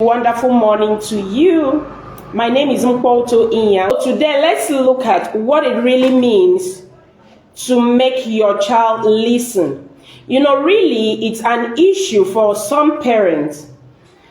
Wonderful morning to you. My name is Mkwoto Inya. Today, let's look at what it really means to make your child listen. Really, it's an issue for some parents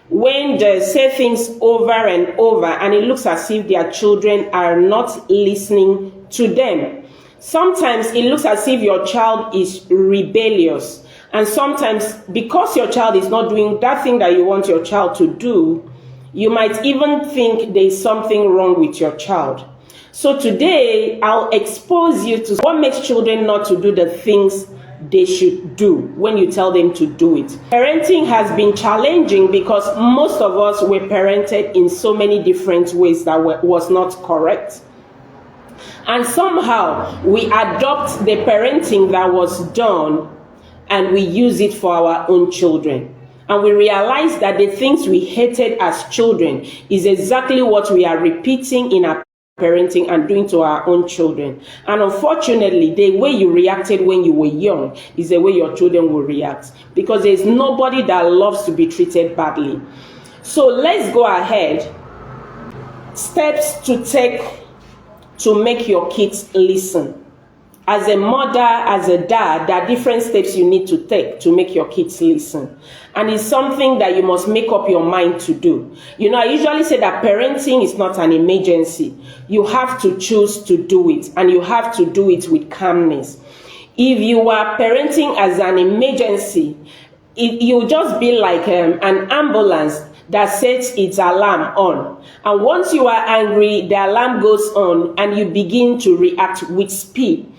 when they say things over and over and it looks as if their children are not listening to them. Sometimes it looks as if your child is rebellious. And sometimes, because your child is not doing that thing that you want your child to do, you might even think there's something wrong with your child. So today, I'll expose you to what makes children not to do the things they should do when you tell them to do it. Parenting has been challenging because most of us were parented in so many different ways that was not correct. And somehow, we adopt the parenting that was done and we use it for our own children. And we realize that the things we hated as children is exactly what we are repeating in our parenting and doing to our own children. And unfortunately, the way you reacted when you were young is the way your children will react. Because there's nobody that loves to be treated badly. So let's go ahead. Steps to take to make your kids listen. As a mother, as a dad, there are different steps you need to take to make your kids listen. And it's something that you must make up your mind to do. I usually say that parenting is not an emergency. You have to choose to do it, and you have to do it with calmness. If you are parenting as an emergency, you'll just be like an ambulance that sets its alarm on. And once you are angry, the alarm goes on and you begin to react with speed.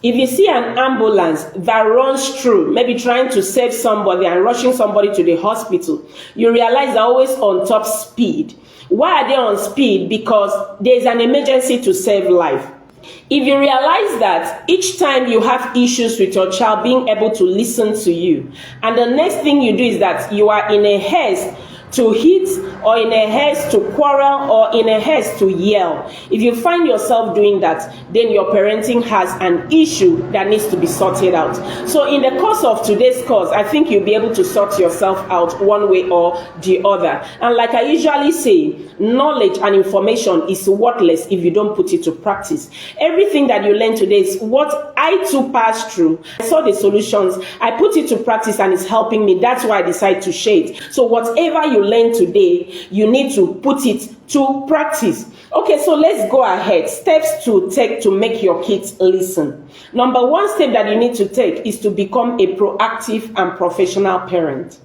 If you see an ambulance that runs through, maybe trying to save somebody and rushing somebody to the hospital, you realize they're always on top speed. Why are they on speed? Because there's an emergency to save life. If you realize that each time you have issues with your child being able to listen to you, and the next thing you do is that you are in a haste to hit, or in a haste to quarrel, or in a haste to yell. If you find yourself doing that, then your parenting has an issue that needs to be sorted out. So in the course of today's course, I think you'll be able to sort yourself out one way or the other. And like I usually say, knowledge and information is worthless if you don't put it to practice. Everything that you learn today is what I too passed through. I saw the solutions, I put it to practice, and it's helping me. That's why I decided to share it. So whatever you learn today, you need to put it to practice. Okay, so let's go ahead. Steps to take to make your kids listen. Number one step that you need to take is to become a proactive and professional parent.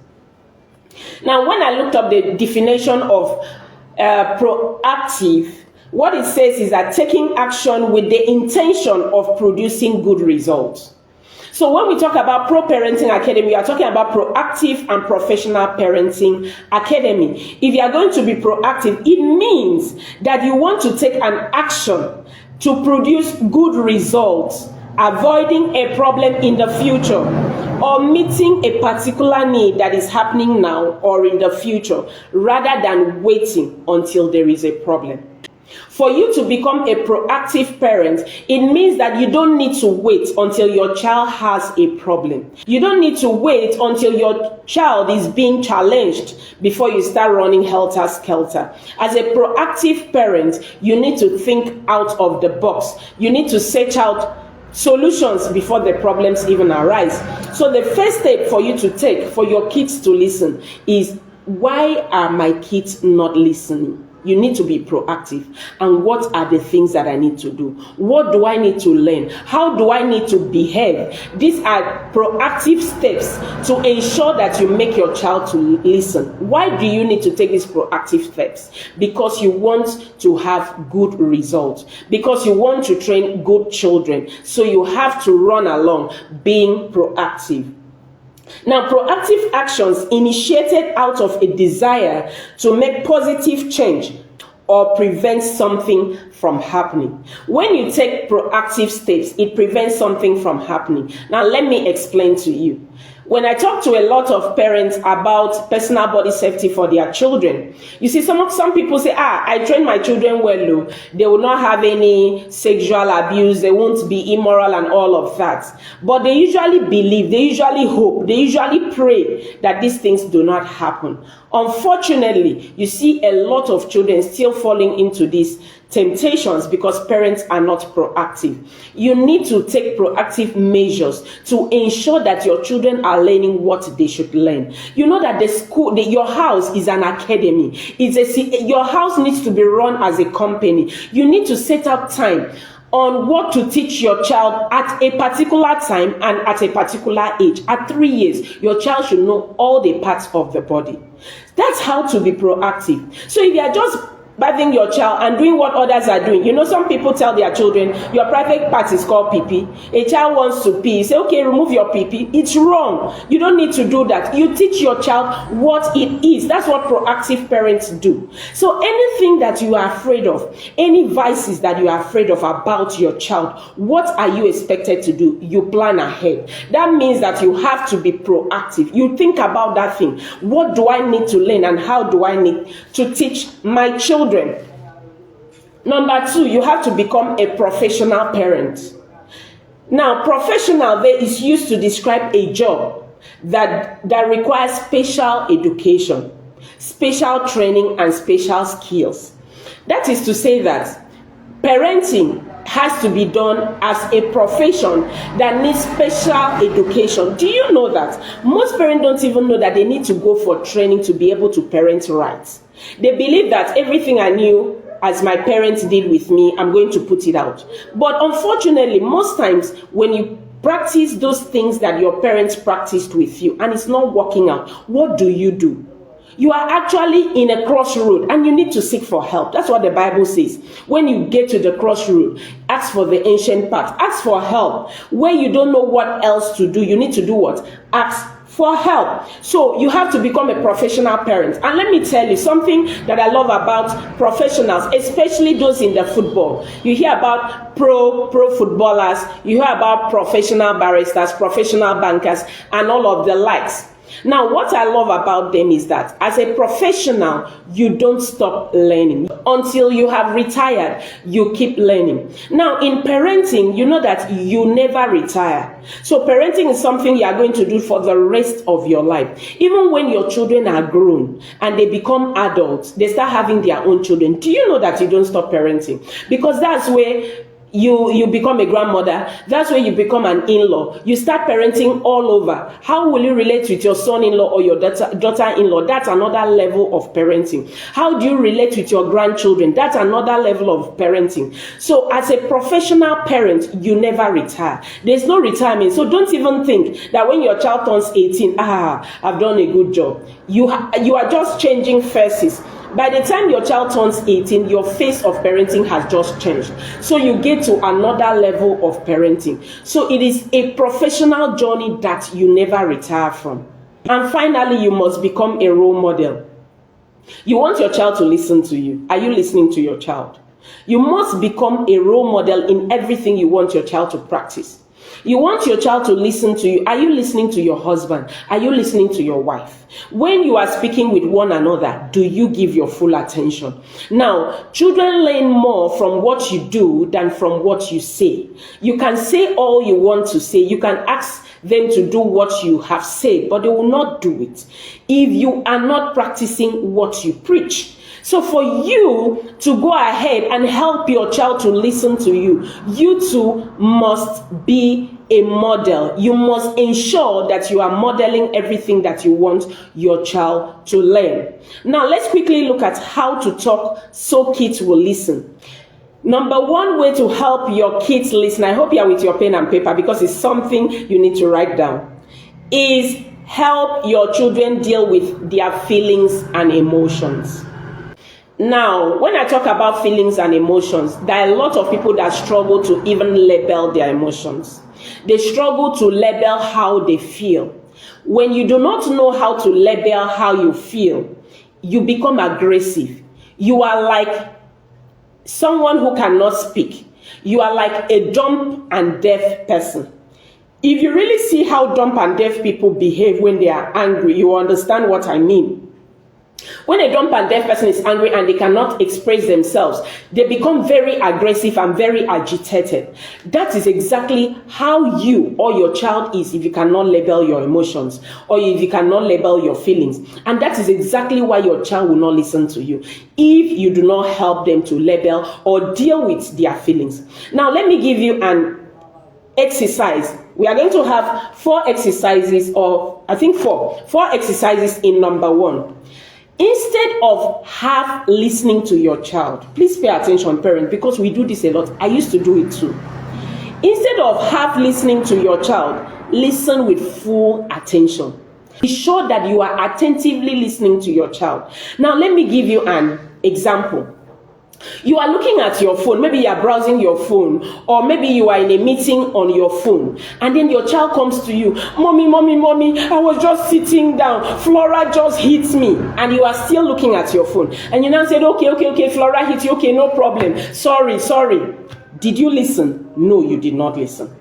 Now, when I looked up the definition of proactive, what it says is that taking action with the intention of producing good results. So when we talk about Pro Parenting Academy, we are talking about proactive and professional parenting academy. If you are going to be proactive, it means that you want to take an action to produce good results, avoiding a problem in the future, or meeting a particular need that is happening now or in the future, rather than waiting until there is a problem. For you to become a proactive parent, it means that you don't need to wait until your child has a problem. You don't need to wait until your child is being challenged before you start running helter-skelter. As a proactive parent, you need to think out of the box. You need to search out solutions before the problems even arise. So the first step for you to take for your kids to listen is, why are my kids not listening? You need to be proactive. And what are the things that I need to do? What do I need to learn? How do I need to behave? These are proactive steps to ensure that you make your child to listen. Why do you need to take these proactive steps? Because you want to have good results. Because you want to train good children. So you have to run along being proactive. Now, proactive actions initiated out of a desire to make positive change or prevent something from happening. When you take proactive steps, it prevents something from happening. Now, let me explain to you. When I talk to a lot of parents about personal body safety for their children, you see, some people say, I train my children well, they will not have any sexual abuse, they won't be immoral and all of that. But they usually believe, they usually hope, they usually pray that these things do not happen. Unfortunately, you see a lot of children still falling into these temptations because parents are not proactive. You need to take proactive measures to ensure that your children are learning what they should learn. You know that the school, your house is an academy. Your house needs to be run as a company. You need to set up time on what to teach your child at a particular time and at a particular age. At 3 years, your child should know all the parts of the body. That's how to be proactive. So if you are just bathing your child and doing what others are doing, you know, some people tell their children, your private part is called pee-pee. A child wants to pee, you say, okay, remove your pee-pee. It's wrong. You don't need to do that. You teach your child what it is. That's what proactive parents do. So anything that you are afraid of, any vices that you are afraid of about your child, what are you expected to do? You plan ahead. That means that you have to be proactive. You think about that thing. What do I need to learn and how do I need to teach my children? Number 2, you have to become a professional parent. Now, professional there is used to describe a job that requires special education, special training, and special skills. That is to say that parenting has to be done as a profession that needs special education. Do you know that? Most parents don't even know that they need to go for training to be able to parent right. They believe that everything I knew as my parents did with me, I'm going to put it out. But unfortunately, most times when you practice those things that your parents practiced with you and it's not working out, what do? You are actually in a crossroad and you need to seek for help. That's what the Bible says. When you get to the crossroad, ask for the ancient path. Ask for help. Where you don't know what else to do, you need to do what? Ask for help. So you have to become a professional parent. And let me tell you something that I love about professionals, especially those in the football. You hear about pro footballers, you hear about professional barristers, professional bankers, and all of the likes. Now, what I love about them is that as a professional, you don't stop learning. Until you have retired, you keep learning. Now, in parenting, you know that you never retire. So parenting is something you are going to do for the rest of your life. Even when your children are grown and they become adults, they start having their own children. Do you know that you don't stop parenting? Because that's where you become a grandmother. That's where you become an in-law. You start parenting all over. How will you relate with your son-in-law or your daughter-in-law? That's another level of parenting. How do you relate with your grandchildren? That's another level of parenting. So as a professional parent, you never retire. There's no retirement. So don't even think that when your child turns 18, I've done a good job. You are just changing faces. By the time your child turns 18, your face of parenting has just changed. So you get to another level of parenting. So it is a professional journey that you never retire from. And finally, you must become a role model. You want your child to listen to you. Are you listening to your child? You must become a role model in everything you want your child to practice. You want your child to listen to you. Are you listening to your husband? Are you listening to your wife? When you are speaking with one another, do you give your full attention? Now, children learn more from what you do than from what you say. You can say all you want to say. You can ask them to do what you have said, but they will not do it if you are not practicing what you preach. So for you to go ahead and help your child to listen to you, you too must be a model. You must ensure that you are modeling everything that you want your child to learn. Now, let's quickly look at how to talk so kids will listen. Number one way to help your kids listen, I hope you are with your pen and paper because it's something you need to write down, is help your children deal with their feelings and emotions. Now, when I talk about feelings and emotions, there are a lot of people that struggle to even label their emotions. They struggle to label how they feel. When you do not know how to label how you feel, you become aggressive. You are like someone who cannot speak. You are like a dumb and deaf person. If you really see how dumb and deaf people behave when they are angry, you understand what I mean. When a dumb and deaf person is angry and they cannot express themselves, they become very aggressive and very agitated. That is exactly how you or your child is if you cannot label your emotions or if you cannot label your feelings. And that is exactly why your child will not listen to you if you do not help them to label or deal with their feelings. Now, let me give you an exercise. We are going to have 4 exercises, or I think 4 exercises in number 1. Instead of half listening to your child, please pay attention, parents, because we do this a lot. I used to do it too. Instead of half listening to your child, listen with full attention. Be sure that you are attentively listening to your child. Now, let me give you an example. You are looking at your phone, maybe you are browsing your phone, or maybe you are in a meeting on your phone, and then your child comes to you, mommy, I was just sitting down, Flora just hit me, and you are still looking at your phone, and you now said, okay, Flora hit you, okay, no problem, sorry. Did you listen? No, you did not listen.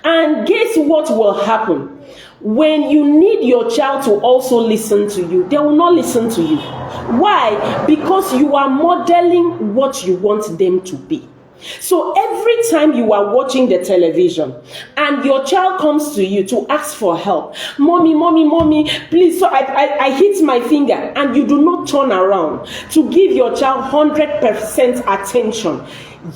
And guess what will happen? When you need your child to also listen to you, they will not listen to you. Why? Because you are modeling what you want them to be. So every time you are watching the television and your child comes to you to ask for help, mommy, please, so I hit my finger, and you do not turn around to give your child 100% attention,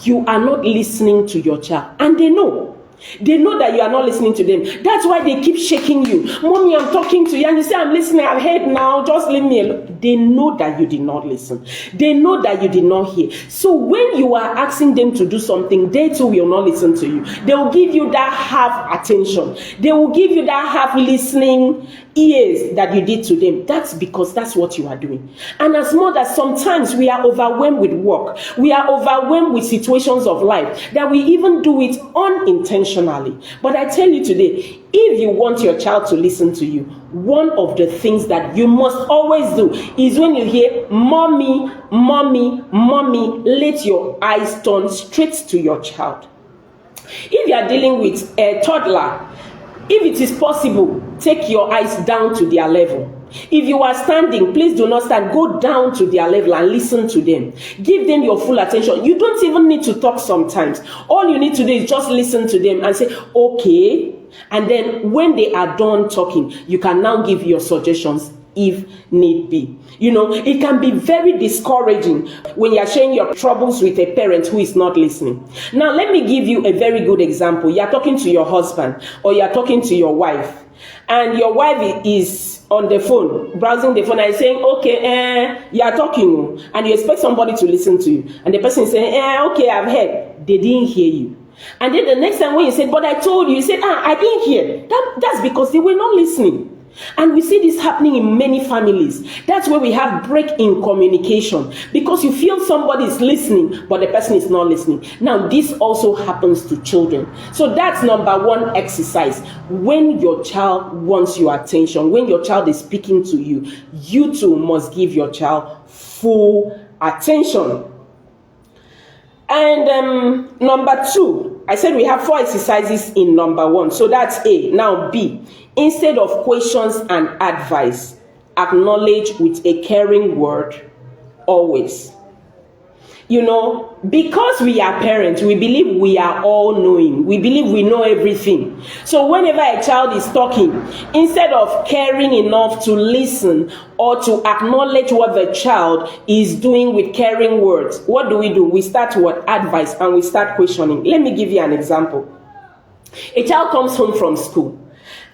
you are not listening to your child. And they know. They know that you are not listening to them. That's why they keep shaking you. Mommy, I'm talking to you. And you say, I'm listening. I've heard now. Just leave me alone. They know that you did not listen. They know that you did not hear. So when you are asking them to do something, they too will not listen to you. They will give you that half attention. They will give you that half listening ears that you did to them. That's because that's what you are doing. And as mothers, sometimes we are overwhelmed with work. We are overwhelmed with situations of life that we even do it unintentionally. But I tell you today, if you want your child to listen to you, one of the things that you must always do is when you hear mommy, let your eyes turn straight to your child. If you are dealing with a toddler, if it is possible, take your eyes down to their level. If you are standing, please do not stand. Go down to their level and listen to them. Give them your full attention. You don't even need to talk sometimes. All you need to do is just listen to them and say, okay. And then when they are done talking, you can now give your suggestions if need be. You know, it can be very discouraging when you are sharing your troubles with a parent who is not listening. Now, let me give you a very good example. You are talking to your husband or you are talking to your wife, and your wife is on the phone, browsing the phone, and saying, okay, you are talking, and you expect somebody to listen to you, and the person is saying, okay, I've heard. They didn't hear you. And then the next time when you said, but I told you, you said, I didn't hear. That's because they were not listening. And we see this happening in many families. That's where we have break in communication, because you feel somebody is listening, but the person is not listening. Now, this also happens to children. So that's number 1 exercise. When your child wants your attention, when your child is speaking to you, you too must give your child full attention. And number 2, I said we have 4 exercises in number 1. So that's A. Now B. Instead of questions and advice, acknowledge with a caring word always. You know, because we are parents, we believe we are all knowing. We believe we know everything. So whenever a child is talking, instead of caring enough to listen or to acknowledge what the child is doing with caring words, what do? We start with advice and we start questioning. Let me give you an example. A child comes home from school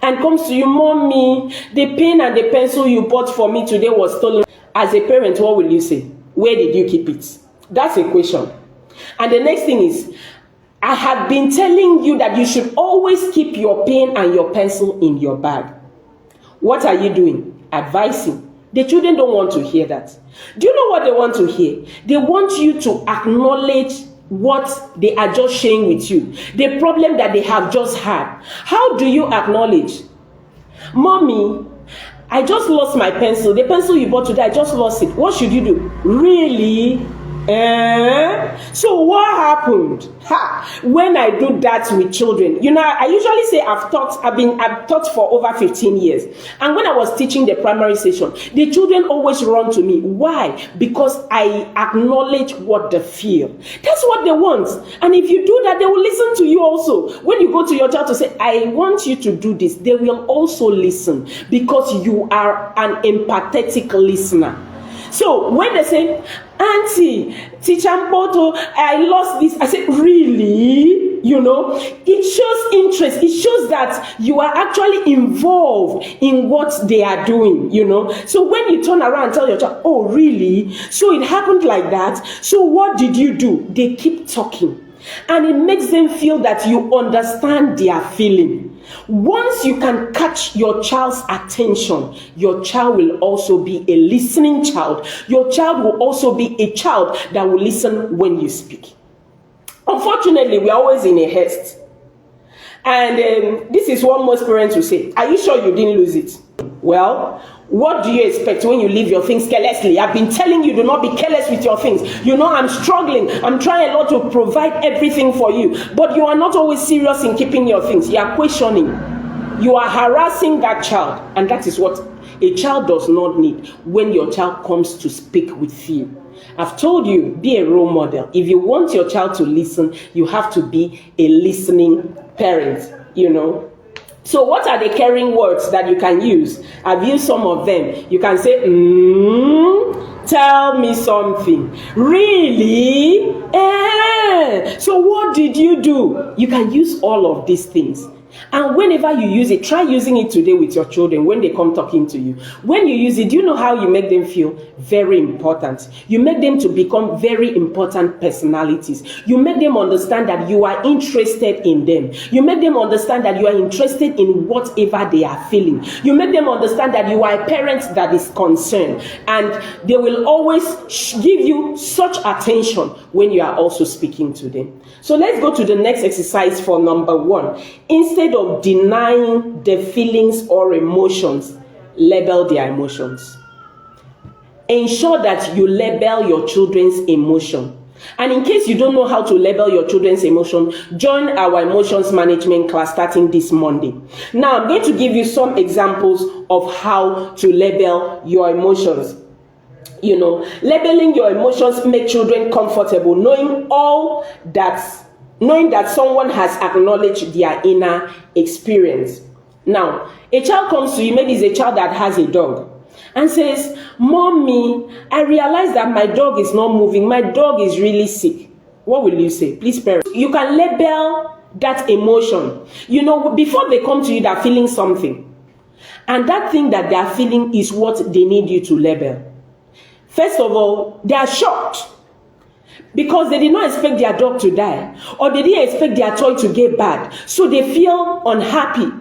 and comes to you, mommy, the pen and the pencil you bought for me today was stolen. As a parent, what will you say? Where did you keep it? That's a question. And the next thing is, I have been telling you that you should always keep your pen and your pencil in your bag. What are you doing? Advising. The children don't want to hear that. Do you know what they want to hear? They want you to acknowledge what they are just sharing with you, the problem that they have just had. How do you acknowledge? Mommy, I just lost my pencil. The pencil you bought today, I just lost it. What should you do? Really? So what happened? When I do that with children, I usually say I've taught for over 15 years. And when I was teaching the primary session, the children always run to me. Why? Because I acknowledge what they feel. That's what they want. And if you do that, they will listen to you also. When you go to your child to say, I want you to do this, they will also listen because you are an empathetic listener. So when they say, Auntie, Teacher Mpoto, I lost this, I said, really? It shows interest. It shows that you are actually involved in what they are doing, So when you turn around and tell your child, oh, really? So it happened like that. So what did you do? They keep talking. And it makes them feel that you understand their feeling. Once you can catch your child's attention, your child will also be a listening child. Your child will also be a child that will listen when you speak. Unfortunately, we are always in a haste. And this is what most parents will say. Are you sure you didn't lose it? Well, what do you expect when you leave your things carelessly? I've been telling you, do not be careless with your things. I'm struggling. I'm trying a lot to provide everything for you. But you are not always serious in keeping your things. You are questioning. You are harassing that child. And that is what a child does not need when your child comes to speak with you. I've told you, be a role model. If you want your child to listen, you have to be a listening parent, So what are the caring words that you can use? I've used some of them. You can say, tell me something. Really? So what did you do? You can use all of these things. And whenever you use it, try using it today with your children when they come talking to you. When you use it, do you know how you make them feel? Very important. You make them to become very important personalities. You make them understand that you are interested in them. You make them understand that you are interested in whatever they are feeling. You make them understand that you are a parent that is concerned. And they will always give you such attention when you are also speaking to them. So let's go to the next exercise for number 1. Instead of denying the feelings or emotions, label their emotions. Ensure that you label your children's emotion. And in case you don't know how to label your children's emotion, join our emotions management class starting this Monday. Now, I'm going to give you some examples of how to label your emotions. Labeling your emotions makes children comfortable, knowing that someone has acknowledged their inner experience. Now, a child comes to you, maybe it's a child that has a dog, and says, Mommy, I realize that my dog is not moving. My dog is really sick. What will you say? Please, parents. You can label that emotion. Before they come to you, they're feeling something. And that thing that they're feeling is what they need you to label. First of all, they are shocked. Because they did not expect their dog to die, or they didn't expect their toy to get bad, so they feel unhappy.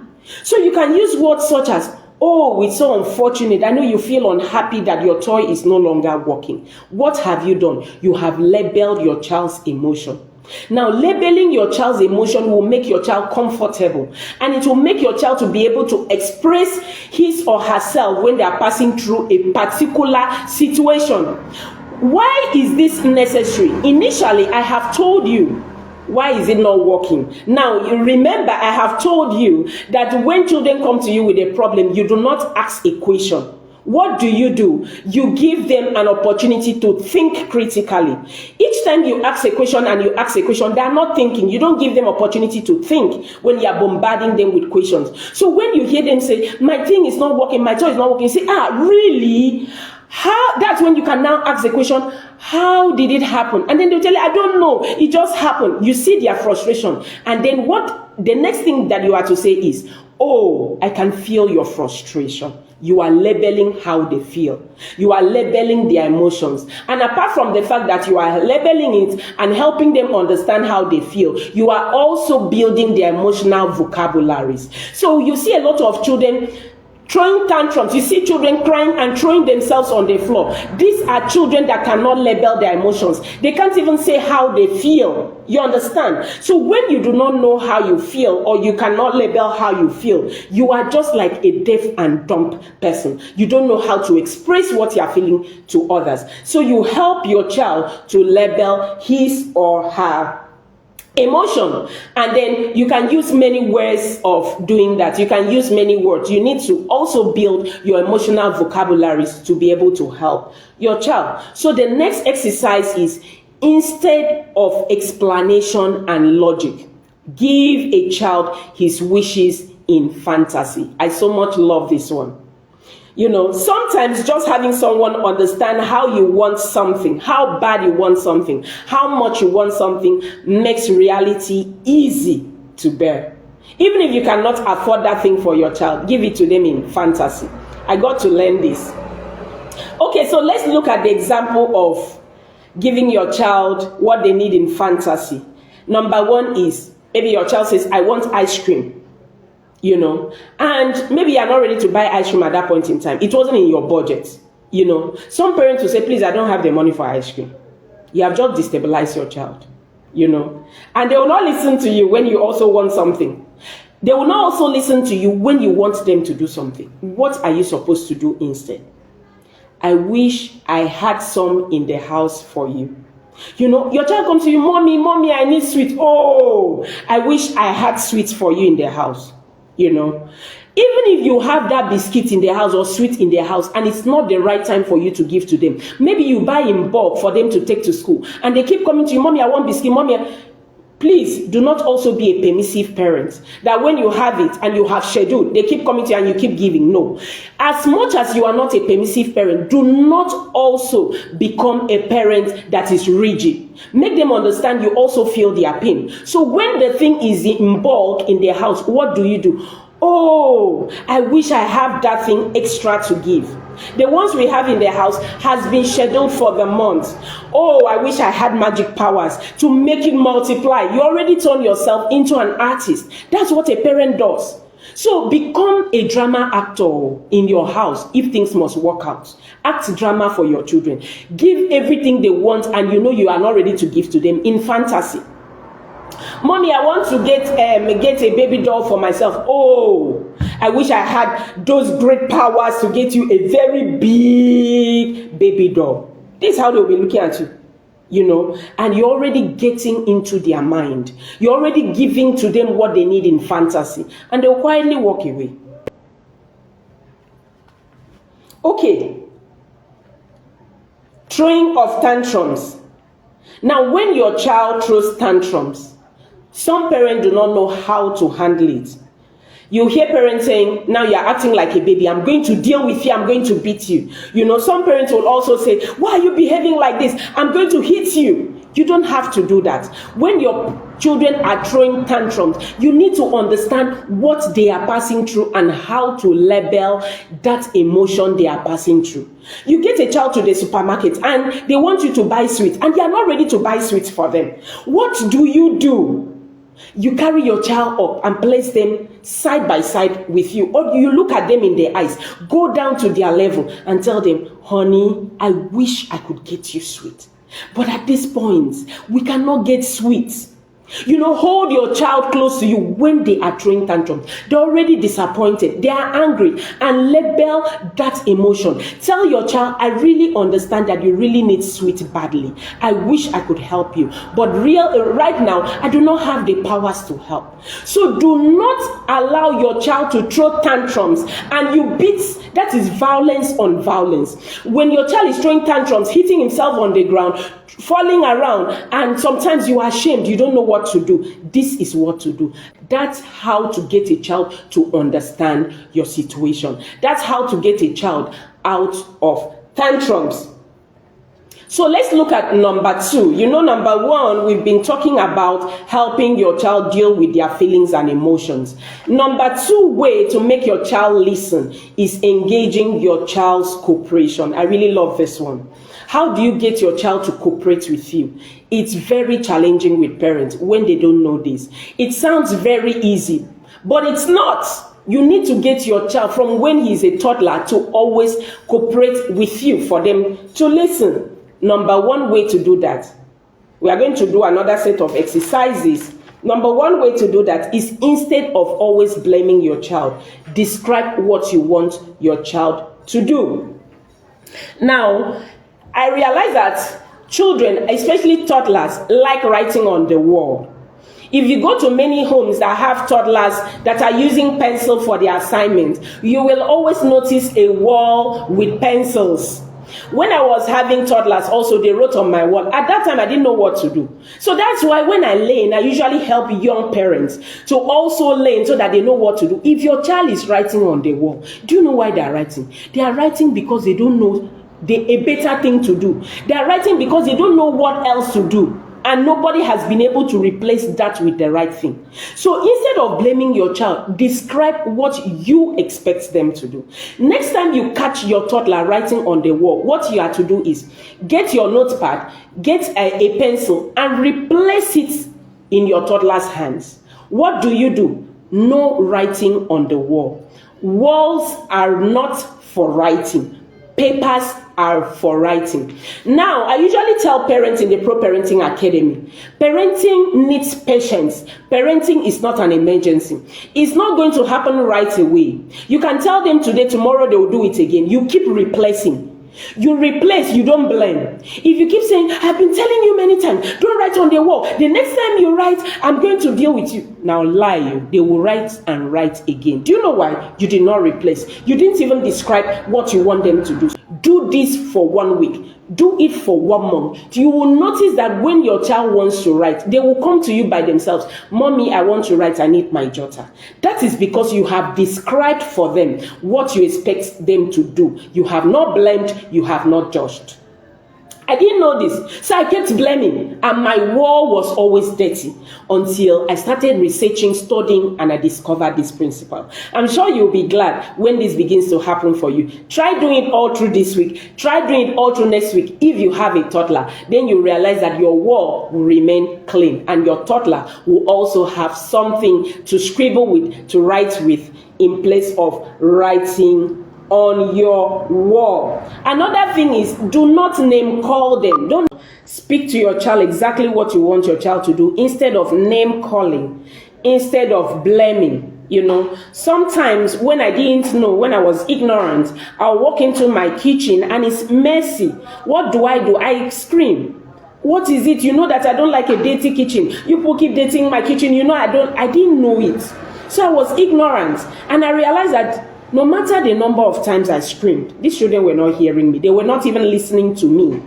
So you can use words such as, oh, it's so unfortunate. I know you feel unhappy that your toy is no longer working. What have you done? You have labeled your child's emotion. Now, labeling your child's emotion will make your child comfortable, and it will make your child to be able to express his or herself when they are passing through a particular situation. Why is this necessary? Initially, I have told you, why is it not working? Now, you remember, I have told you that when children come to you with a problem, you do not ask a question. What do? You give them an opportunity to think critically. Each time you ask a question they are not thinking. You don't give them opportunity to think when you are bombarding them with questions. So when you hear them say, my thing is not working, my toy is not working, you say, really? How? That's when you can now ask the question, how did it happen? And then they'll tell you, I don't know, it just happened. You see their frustration. And then the next thing that you are to say is, oh, I can feel your frustration. You are labeling how they feel. You are labeling their emotions. And apart from the fact that you are labeling it and helping them understand how they feel, you are also building their emotional vocabularies. So you see a lot of children Throwing tantrums. You see children crying and throwing themselves on the floor. These are children that cannot label their emotions. They can't even say how they feel. You understand? So when you do not know how you feel, or you cannot label how you feel, you are just like a deaf and dumb person. You don't know how to express what you are feeling to others. So you help your child to label his or her emotion, and then you can use many ways of doing that. You can use many words. You need to also build your emotional vocabularies to be able to help your child. So the next exercise is, instead of explanation and logic, give a child his wishes in fantasy. I so much love this one. You know, sometimes just having someone understand how you want something, how bad you want something, how much you want something, makes reality easy to bear. Even if you cannot afford that thing for your child, give it to them in fantasy. I got to learn this. Okay, so let's look at the example of giving your child what they need in fantasy. Number one is, maybe your child says, I want ice cream. You know, and maybe you're not ready to buy ice cream at that point in time. It wasn't in your budget. You know, some parents will say, please, I don't have the money for ice cream. You have just destabilized your child, you know, and they will not listen to you when you also want something. They will not also listen to you when you want them to do something. What are you supposed to do instead? I wish I had some in the house for you. You know, your child comes to you, mommy, I need sweet. Oh, I wish I had sweets for you in the house. You know, even if you have that biscuit in the house or sweet in the house and it's not the right time for you to give to them, maybe you buy in bulk for them to take to school and they keep coming to you, mommy, I want biscuit, mommy. Please do not also be a permissive parent that when you have it and you have scheduled, they keep coming to you and you keep giving. No. As much as you are not a permissive parent, do not also become a parent that is rigid. Make them understand you also feel their pain. So when the thing is in bulk in their house, what do? Oh, I wish I have that thing extra to give. The ones we have in the house has been scheduled for the month. Oh, I wish I had magic powers to make it multiply. You already turn yourself into an artist. That's what a parent does. So become a drama actor in your house if things must work out. Act drama for your children. Give everything they want and you know you are not ready to give to them in fantasy. Mommy, I want to get a baby doll for myself. Oh, I wish I had those great powers to get you a very big baby doll. This is how they'll be looking at you, you know, and you're already getting into their mind. You're already giving to them what they need in fantasy, and they'll quietly walk away. Okay. Throwing of tantrums. Now, when your child throws tantrums, some parents do not know how to handle it. You hear parents saying, now you're acting like a baby. I'm going to deal with you. I'm going to beat you. You know, some parents will also say, why are you behaving like this? I'm going to hit you. You don't have to do that. When your children are throwing tantrums, you need to understand what they are passing through and how to label that emotion they are passing through. You get a child to the supermarket and they want you to buy sweets and they are not ready to buy sweets for them. What do? You carry your child up and place them side by side with you, or you look at them in their eyes, go down to their level and tell them, honey, I wish I could get you sweet. But at this point, we cannot get sweets. You know, hold your child close to you when they are throwing tantrums. They're already disappointed. They are angry, and label that emotion. Tell your child, I really understand that you really need sweet badly. I wish I could help you. But right now, I do not have the powers to help. So do not allow your child to throw tantrums and you beat. That is violence on violence. When your child is throwing tantrums, hitting himself on the ground, falling around, and sometimes you are ashamed, you don't know what to do. This is what to do. That's how to get a child to understand your situation. That's how to get a child out of tantrums. So let's look at number 2. You know, number 1, we've been talking about helping your child deal with their feelings and emotions. Number 2 way to make your child listen is engaging your child's cooperation. I really love this one. How do you get your child to cooperate with you? It's very challenging with parents when they don't know this. It sounds very easy, but it's not. You need to get your child from when he's a toddler to always cooperate with you for them to listen. Number one way to do that, we are going to do another set of exercises. Number one way to do that is, instead of always blaming your child, describe what you want your child to do. Now, I realize that children, especially toddlers, like writing on the wall. If you go to many homes that have toddlers that are using pencil for their assignments, you will always notice a wall with pencils. When I was having toddlers also, they wrote on my wall. At that time, I didn't know what to do. So that's why when I learn, I usually help young parents to also learn so that they know what to do. If your child is writing on the wall, do you know why they are writing? They are writing because they don't know a better thing to do. They are writing because they don't know what else to do. And nobody has been able to replace that with the right thing. So instead of blaming your child, describe what you expect them to do. Next time you catch your toddler writing on the wall, what you have to do is get your notepad, get a pencil, and replace it in your toddler's hands. What do? No writing on the wall. Walls are not for writing. Papers are for writing. Now, I usually tell parents in the Pro Parenting Academy, parenting needs patience. Parenting is not an emergency. It's not going to happen right away. You can tell them today, tomorrow they will do it again. You keep replacing. You replace, you don't blame. If you keep saying, I've been telling you many times, don't write on the wall. The next time you write, I'm going to deal with you. Now lie, they will write and write again. Do you know why? You did not replace. You didn't even describe what you want them to do. Do this for 1 week. Do it for 1 month. You will notice that when your child wants to write, they will come to you by themselves. Mommy, I want to write. I need my jotter. That is because you have described for them what you expect them to do. You have not blamed. You have not judged. I didn't know this, so I kept blaming, and my wall was always dirty until I started researching, studying, and I discovered this principle. I'm sure you'll be glad when this begins to happen for you. Try doing it all through this week. Try doing it all through next week. If you have a toddler, then you realize that your wall will remain clean, and your toddler will also have something to scribble with, to write with, in place of writing on your wall. Another thing is, do not name call them. Don't speak to your child exactly what you want your child to do, instead of name calling, instead of blaming. Sometimes when I didn't know, when I was ignorant, I'll walk into my kitchen and it's messy. What do? I scream. What is it? You know that I don't like a dirty kitchen. You people keep dating my kitchen. I didn't know it. So I was ignorant, and I realized that no matter the number of times I screamed, these children were not hearing me. They were not even listening to me.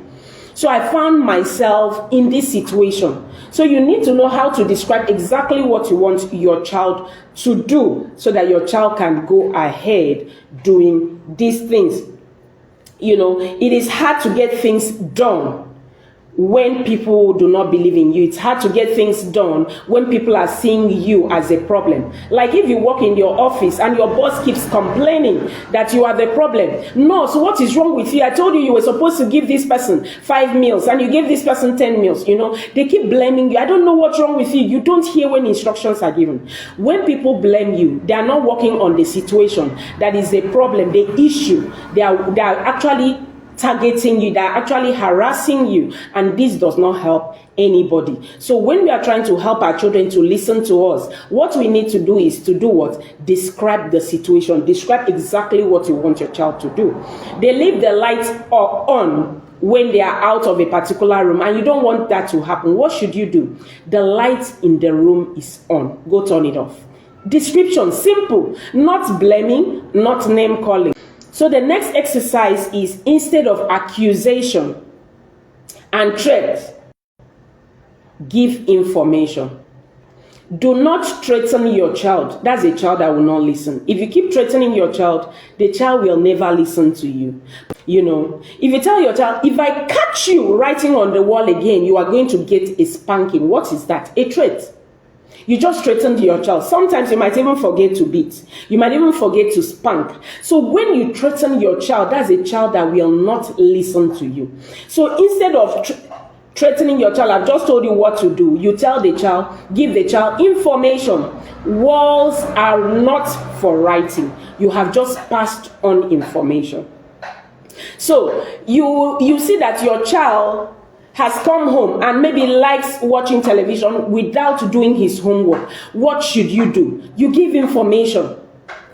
So I found myself in this situation. So you need to know how to describe exactly what you want your child to do, so that your child can go ahead doing these things. It is hard to get things done when people do not believe in you. It's hard to get things done when people are seeing you as a problem. Like if you work in your office and your boss keeps complaining that you are the problem. No, so what is wrong with you? I told you were supposed to give this person 5 meals and you gave this person 10 meals. They keep blaming you. I don't know what's wrong with you. You don't hear when instructions are given. When people blame you, they are not working on the situation that is the problem, the issue. They are actually targeting you, they're actually harassing you, and this does not help anybody. So when we are trying to help our children to listen to us, what we need to do is to do what? Describe the situation. Describe exactly what you want your child to do. They leave the lights on when they are out of a particular room, and you don't want that to happen. What should you do? The light in the room is on. Go turn it off. Description, simple, not blaming, not name calling. So the next exercise is, instead of accusation and threat, give information. Do not threaten your child. That's a child that will not listen. If you keep threatening your child, the child will never listen to you. If you tell your child, if I catch you writing on the wall again, you are going to get a spanking. What is that? A threat. You just threatened your child. Sometimes you might even forget to beat. You might even forget to spank. So when you threaten your child, that's a child that will not listen to you. So instead of threatening your child. I've just told you what to do. You tell the child, give the child information. Walls are not for writing. You have just passed on information. So you see that your child has come home and maybe likes watching television without doing his homework. What should you do? You give information.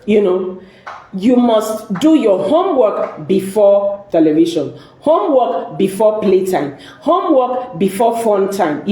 You must do your homework before television, homework before playtime, homework before fun time.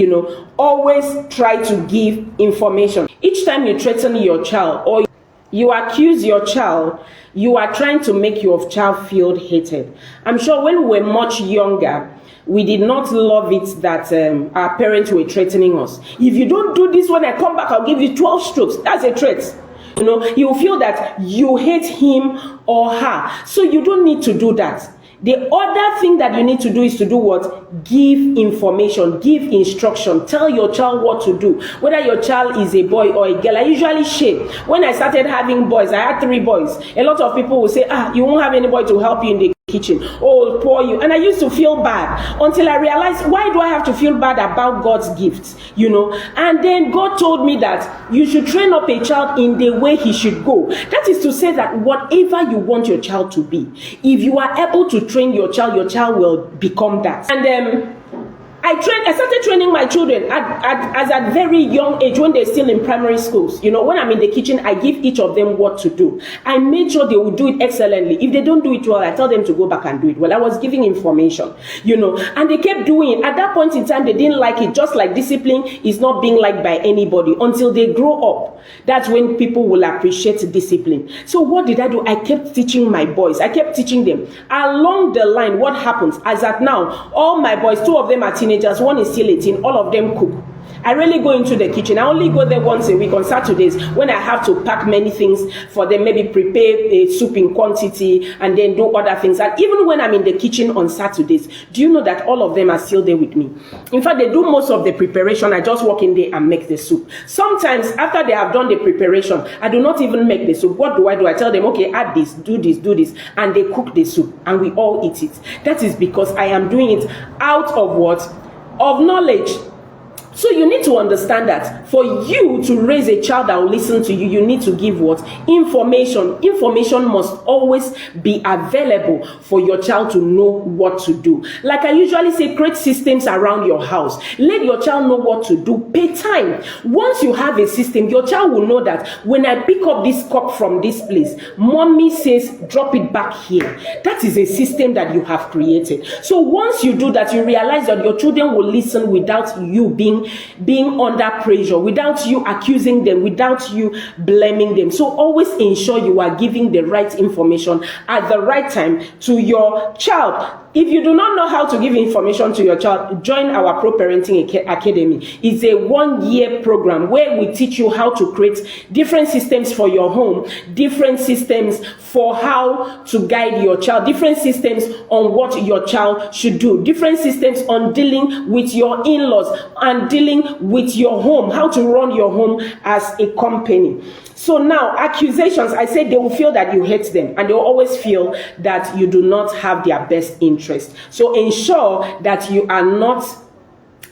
Always try to give information. Each time you threaten your child or you accuse your child, you are trying to make your child feel hated. I'm sure when we were much younger, we did not love it that our parents were threatening us. If you don't do this, when I come back, I'll give you 12 strokes. That's a threat. You will feel that you hate him or her. So you don't need to do that. The other thing that you need to do is to do what? Give information, give instruction, tell your child what to do. Whether your child is a boy or a girl. I usually share. When I started having boys, I had 3 boys. A lot of people will say, you won't have anybody to help you in the kitchen. Oh, poor you. And I used to feel bad until I realized, why do I have to feel bad about God's gifts? And then God told me that you should train up a child in the way he should go. That is to say that whatever you want your child to be, if you are able to train your child will become that. And I started training my children at very young age when they're still in primary schools. When I'm in the kitchen, I give each of them what to do. I made sure they would do it excellently. If they don't do it well, I tell them to go back and do it well. I was giving information, and they kept doing it. At that point in time, they didn't like it, just like discipline is not being liked by anybody until they grow up. That's when people will appreciate discipline. So what did I do? I kept teaching my boys. I kept teaching them. Along the line, what happens? As at now, all my boys, 2 of them are teenagers. One is still 18. All of them cook. I really go into the kitchen. I only go there once a week on Saturdays when I have to pack many things for them, maybe prepare a soup in quantity and then do other things. And even when I'm in the kitchen on Saturdays, do you know that all of them are still there with me? In fact, they do most of the preparation. I just walk in there and make the soup. Sometimes after they have done the preparation, I do not even make the soup. What do? I tell them, okay, add this, do this, do this. And they cook the soup and we all eat it. That is because I am doing it out of what? Of knowledge. So you need to understand that for you to raise a child that will listen to you, you need to give what? Information. Information must always be available for your child to know what to do. Like I usually say, create systems around your house. Let your child know what to do. Pay time. Once you have a system, your child will know that when I pick up this cup from this place, mommy says, drop it back here. That is a system that you have created. So once you do that, you realize that your children will listen without you being under pressure, without you accusing them, without you blaming them. So always ensure you are giving the right information at the right time to your child. If you do not know how to give information to your child, join our Pro Parenting Academy. It's a 1-year program where we teach you how to create different systems for your home, different systems for how to guide your child, different systems on what your child should do, different systems on dealing with your in-laws and dealing with your home, how to run your home as a company. So now, accusations, I said they will feel that you hate them and they will always feel that you do not have their best interest. So ensure that you are not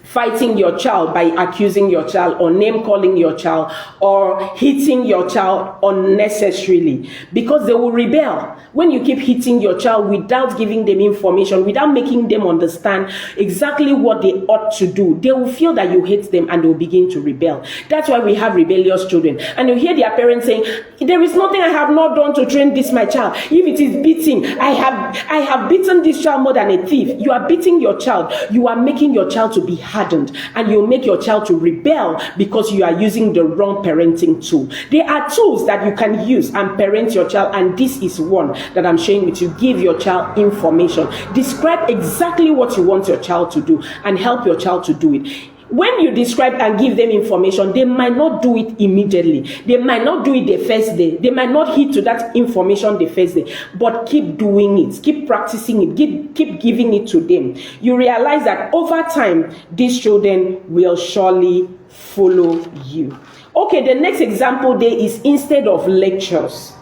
fighting your child by accusing your child or name calling your child or hitting your child unnecessarily, because they will rebel when you keep hitting your child without giving them information, without making them understand exactly what they ought to do. They will feel that you hate them and they will begin to rebel. That's why we have rebellious children. And you hear their parents saying, there is nothing I have not done to train this my child. If it is beating, I have beaten this child more than a thief. You are beating your child. You are making your child to be hardened, and you'll make your child to rebel because you are using the wrong parenting tool. There are tools that you can use and parent your child, and this is one that I'm sharing with you. Give your child information. Describe exactly what you want your child to do and help your child to do it. When you describe and give them information, they might not do it immediately. They might not do it the first day. They might not hit to that information the first day. But keep doing it. Keep practicing it. Keep giving it to them. You realize that over time, these children will surely follow you. Okay, the next example there is, instead of lectures,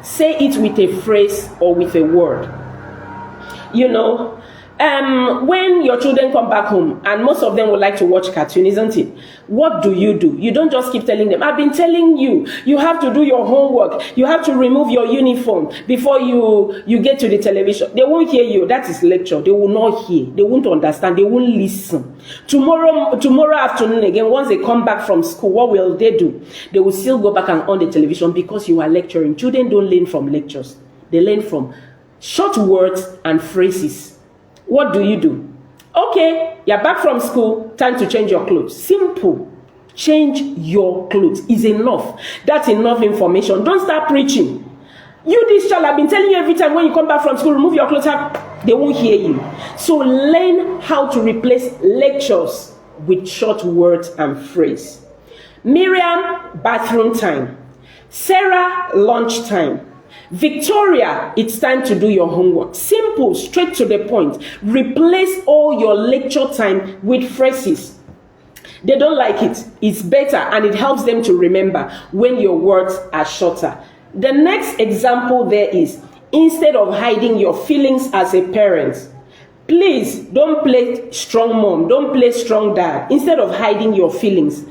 say it with a phrase or with a word. when your children come back home, and most of them would like to watch cartoon, isn't it? What do? You don't just keep telling them, I've been telling you, you have to do your homework, you have to remove your uniform before you get to the television. They won't hear you. That is lecture. They will not hear. They won't understand. They won't listen. Tomorrow afternoon again, once they come back from school, what will they do? They will still go back and on the television because you are lecturing. Children don't learn from lectures. They learn from short words and phrases. What do? Okay, you're back from school, time to change your clothes. Simple. Change your clothes is enough. That's enough information. Don't start preaching. You, this child, I've been telling you every time when you come back from school, remove your clothes. They won't hear you. So learn how to replace lectures with short words and phrase. Miriam, bathroom time. Sarah, lunch time. Victoria, it's time to do your homework. Simple, straight to the point. Replace all your lecture time with phrases. They don't like it. It's better and it helps them to remember when your words are shorter. The next example there is, instead of hiding your feelings as a parent, please don't play strong mom, don't play strong dad. Instead of hiding your feelings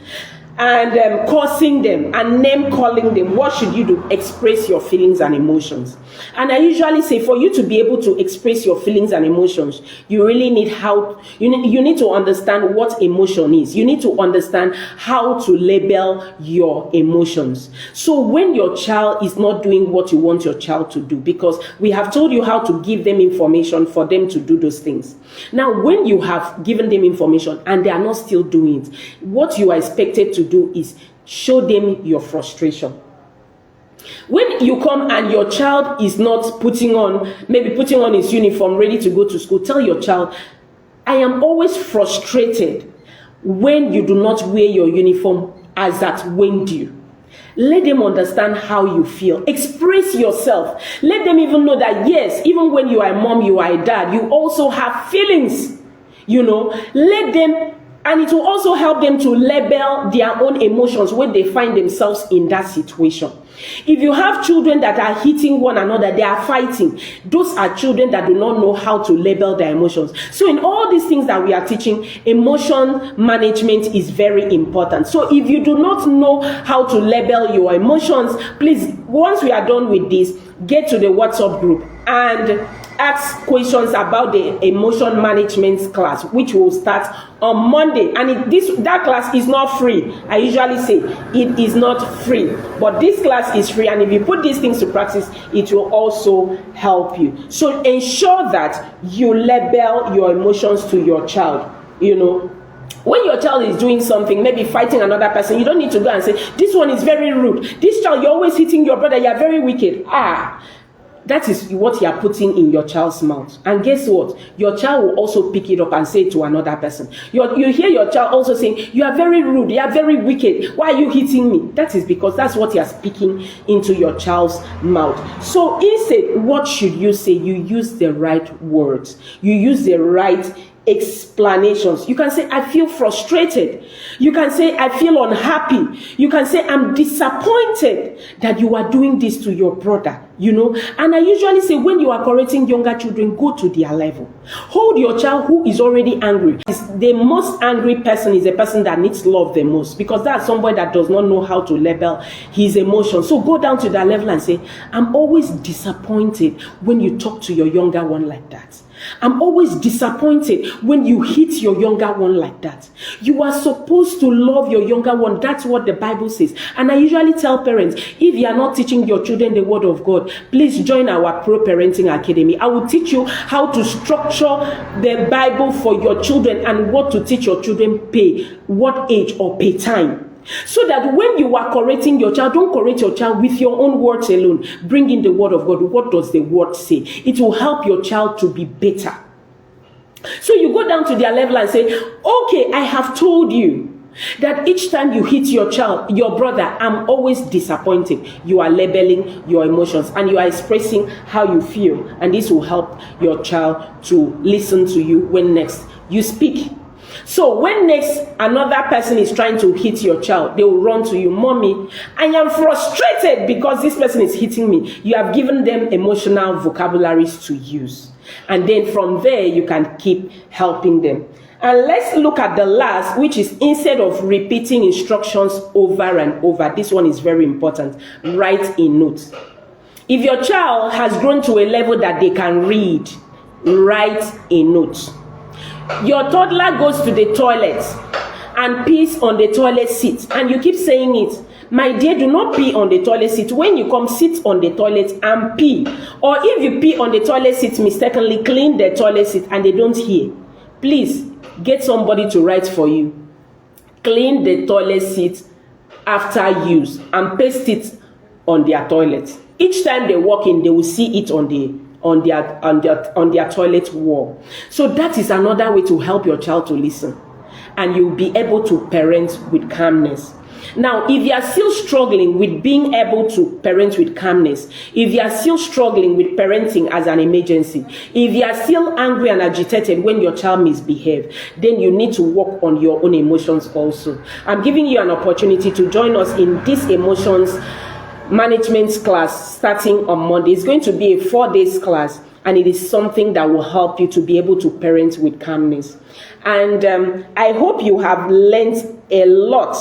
and cursing them and name calling them, what should you do? Express your feelings and emotions. And I usually say, for you to be able to express your feelings and emotions, you really need you need to understand what emotion is. You need to understand how to label your emotions. So when your child is not doing what you want your child to do, because we have told you how to give them information for them to do those things. Now, when you have given them information and they are not still doing it, what you are expected to do is show them your frustration. When you come and your child is not putting on his uniform, ready to go to school, tell your child, I am always frustrated when you do not wear your uniform as at when due. Let them understand how you feel. Express yourself. Let them even know that, yes, even when you are a mom, you are a dad, you also have feelings. Let them. And it will also help them to label their own emotions when they find themselves in that situation. If you have children that are hitting one another, they are fighting. Those are children that do not know how to label their emotions. So in all these things that we are teaching, emotion management is very important. So if you do not know how to label your emotions, please, once we are done with this, get to the WhatsApp group and ask questions about the emotion management class, which will start on Monday. And that class is not free. I usually say it is not free, but this class is free. And if you put these things to practice, it will also help you. So ensure that you label your emotions to your child. When your child is doing something, maybe fighting another person, you don't need to go and say, this one is very rude. This child, you're always hitting your brother, you're very wicked. That is what you are putting in your child's mouth. And guess what? Your child will also pick it up and say it to another person. You hear your child also saying, you are very rude, you are very wicked. Why are you hitting me? That is because that's what you are speaking into your child's mouth. So instead, what should you say? You use the right words. You use the right explanations. You can say, I feel frustrated. You can say, I feel unhappy. You can say, I'm disappointed that you are doing this to your brother. And I usually say, when you are correcting younger children, go to their level. Hold your child who is already angry. The most angry person is a person that needs love the most, because that's somebody that does not know how to label his emotions. So go down to that level and say, I'm always disappointed when you talk to your younger one like that. I'm always disappointed when you hit your younger one like that. You are supposed to love your younger one. That's what the Bible says. And I usually tell parents, if you are not teaching your children the word of God, please join our Pro Parenting Academy. I will teach you how to structure the Bible for your children and what to teach your children what age or pay time. So that when you are correcting your child, don't correct your child with your own words alone. Bring in the word of God. What does the word say? It will help your child to be better. So you go down to their level and say, okay, I have told you that each time you hit your child, your brother, I'm always disappointed. You are labeling your emotions and you are expressing how you feel. And this will help your child to listen to you when next you speak. So when next another person is trying to hit your child, they will run to you, Mommy, I am frustrated because this person is hitting me. You have given them emotional vocabularies to use. And then from there, you can keep helping them. And let's look at the last, which is instead of repeating instructions over and over, this one is very important, write a note. If your child has grown to a level that they can read, write a note. Your toddler goes to the toilet and pees on the toilet seat, and you keep saying it. My dear, do not pee on the toilet seat. When you come, sit on the toilet and pee. Or if you pee on the toilet seat mistakenly, clean the toilet seat and they don't hear. Please, get somebody to write for you. Clean the toilet seat after use and paste it on their toilet. Each time they walk in, they will see it on their toilet wall. So that is another way to help your child to listen, and you'll be able to parent with calmness. Now, if you are still struggling with being able to parent with calmness, if you are still struggling with parenting as an emergency, if you are still angry and agitated when your child misbehaves, then you need to work on your own emotions also. I'm giving you an opportunity to join us in this emotions management class starting on Monday. It's going to be a 4-day class, and it is something that will help you to be able to parent with calmness. And I hope you have learned a lot,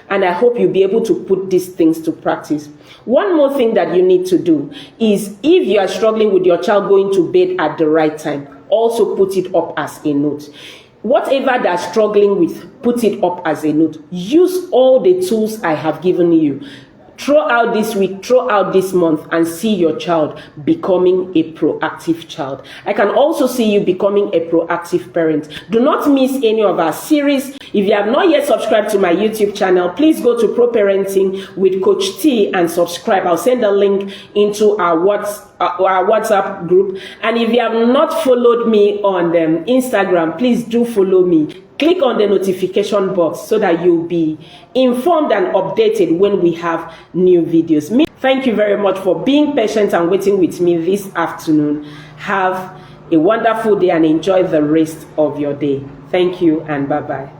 and I hope you'll be able to put these things to practice. One more thing that you need to do is, if you are struggling with your child going to bed at the right time, also put it up as a note. Whatever they're struggling with, put it up as a note. Use all the tools I have given you throughout this week, throughout this month, and see your child becoming a proactive child. I can also see you becoming a proactive parent. Do not miss any of our series. If you have not yet subscribed to my YouTube channel, please go to Pro Parenting with Coach T and subscribe. I'll send a link into our WhatsApp group. And if you have not followed me on Instagram, please do follow me. Click on the notification box so that you'll be informed and updated when we have new videos. Thank you very much for being patient and waiting with me this afternoon. Have a wonderful day and enjoy the rest of your day. Thank you and bye-bye.